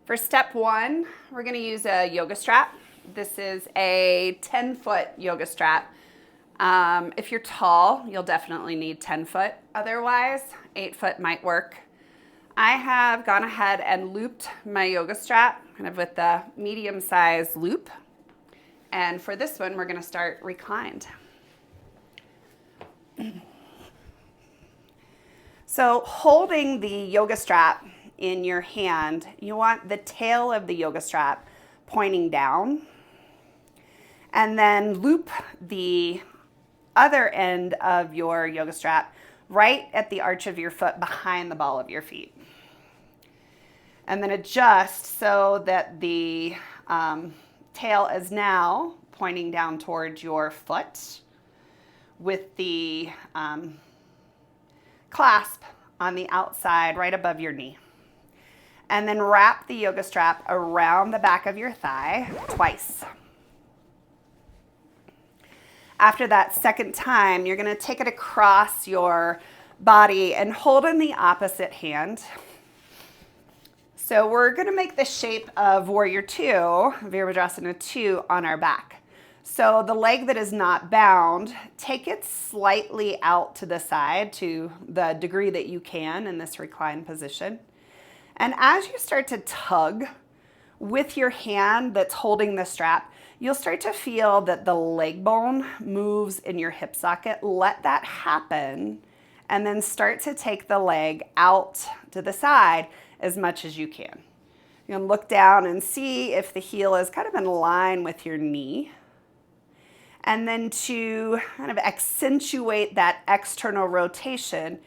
For step 1, we're going to use a yoga strap. This is a 10-foot yoga strap. If you're tall, you'll definitely need 10 foot. Otherwise, 8 foot might work. I have gone ahead and looped my yoga strap kind of with the medium size loop. And for this one, we're going to start reclined. So holding the yoga strap in your hand, you want the tail of the yoga strap pointing down, and then loop the other end of your yoga strap right at the arch of your foot behind the ball of your feet. And then adjust so that the tail is now pointing down towards your foot with the clasp on the outside right above your knee. And then wrap the yoga strap around the back of your thigh twice. After that second time, you're going to take it across your body and hold in the opposite hand. So we're going to make the shape of Warrior 2, Virabhadrasana 2, on our back. So the leg that is not bound, take it slightly out to the side to the degree that you can in this reclined position. And as you start to tug with your hand that's holding the strap, you'll start to feel that the leg bone moves in your hip socket. Let that happen, and then start to take the leg out to the side as much as you can. You can look down and see if the heel is kind of in line with your knee. And then to kind of accentuate that external rotation,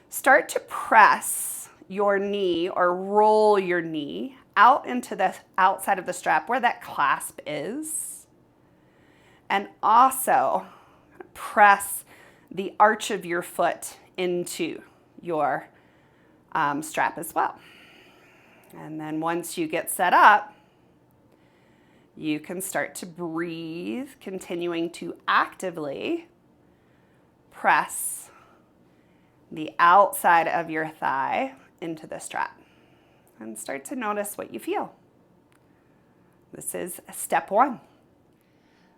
start to press your knee or roll your knee out into the outside of the strap where that clasp is. And also press the arch of your foot into your strap as well. And then once you get set up, you can start to breathe, continuing to actively press the outside of your thigh into the strap. And start to notice what you feel. This is step 1.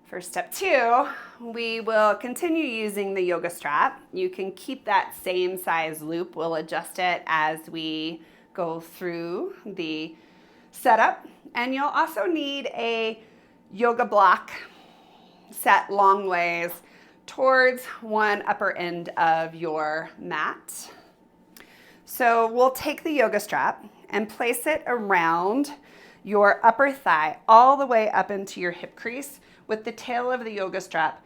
For step 2, we will continue using the yoga strap. You can keep that same size loop. We'll adjust it as we go through the setup. And you'll also need a yoga block set long ways towards one upper end of your mat. So we'll take the yoga strap and place it around your upper thigh all the way up into your hip crease with the tail of the yoga strap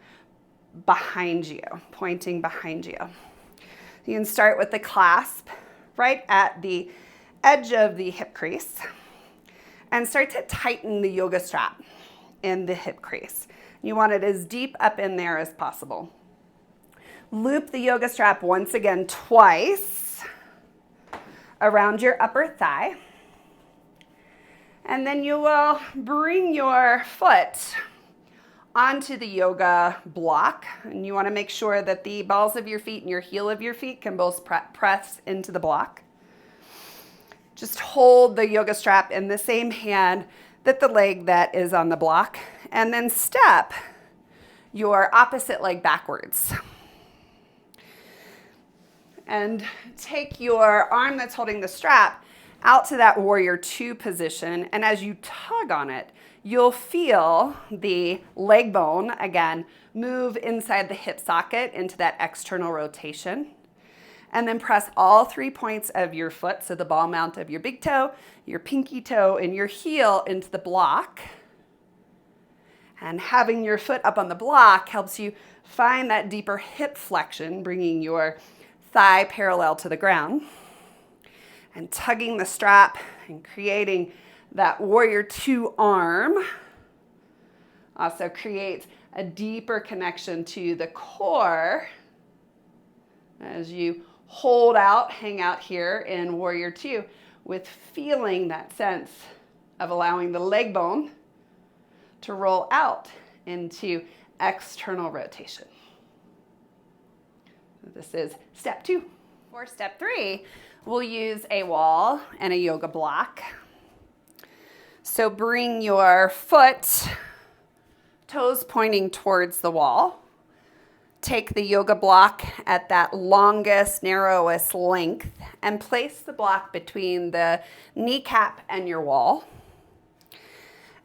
behind you, pointing behind you. You can start with the clasp right at the edge of the hip crease and start to tighten the yoga strap in the hip crease. You want it as deep up in there as possible. Loop the yoga strap once again twice around your upper thigh. And then you will bring your foot onto the yoga block. And you want to make sure that the balls of your feet and your heel of your feet can both press into the block. Just hold the yoga strap in the same hand that the leg that is on the block. And then step your opposite leg backwards. And take your arm that's holding the strap out to that Warrior 2 position. And as you tug on it, you'll feel the leg bone, again, move inside the hip socket into that external rotation. And then press all 3 points of your foot, so the ball mount of your big toe, your pinky toe, and your heel into the block. And having your foot up on the block helps you find that deeper hip flexion, bringing your thigh parallel to the ground. And tugging the strap and creating that Warrior 2 arm also creates a deeper connection to the core as you hold out, hang out here in Warrior 2 with feeling that sense of allowing the leg bone to roll out into external rotation. This is step 2. For step 3, we'll use a wall and a yoga block. So bring your foot, toes pointing towards the wall. Take the yoga block at that longest, narrowest length and place the block between the kneecap and your wall.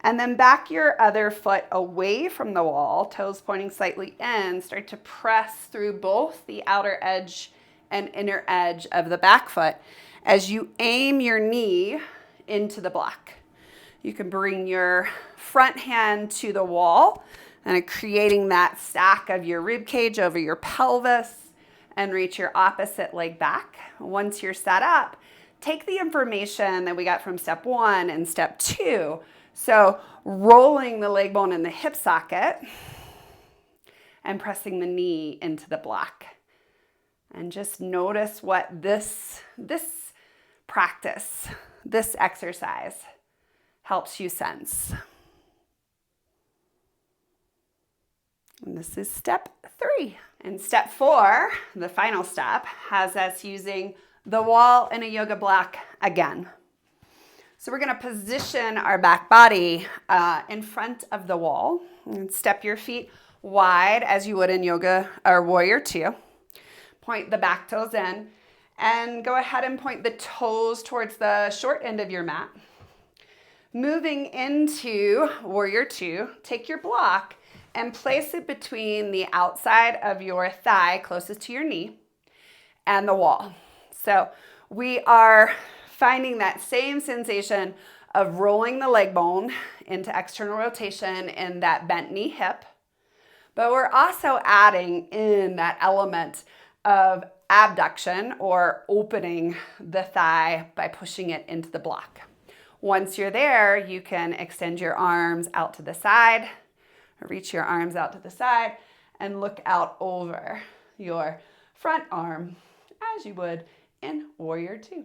And then back your other foot away from the wall, toes pointing slightly in. Start to press through both the outer edge and inner edge of the back foot as you aim your knee into the block. You can bring your front hand to the wall and creating that stack of your rib cage over your pelvis and reach your opposite leg back. Once you're set up, take the information that we got from step 1 and step 2. So rolling the leg bone in the hip socket and pressing the knee into the block. And just notice what this practice, this exercise helps you sense. And this is step 3. And step 4, the final step, has us using the wall in a yoga block again. So we're going to position our back body in front of the wall and step your feet wide as you would in yoga or warrior 2. Point the back toes in and go ahead and point the toes towards the short end of your mat. Moving into warrior 2, take your block and place it between the outside of your thigh closest to your knee and the wall. So we are finding that same sensation of rolling the leg bone into external rotation in that bent knee hip, but we're also adding in that element of abduction or opening the thigh by pushing it into the block. Once you're there, you can extend your arms out to the side, reach your arms out to the side, and look out over your front arm as you would in warrior 2.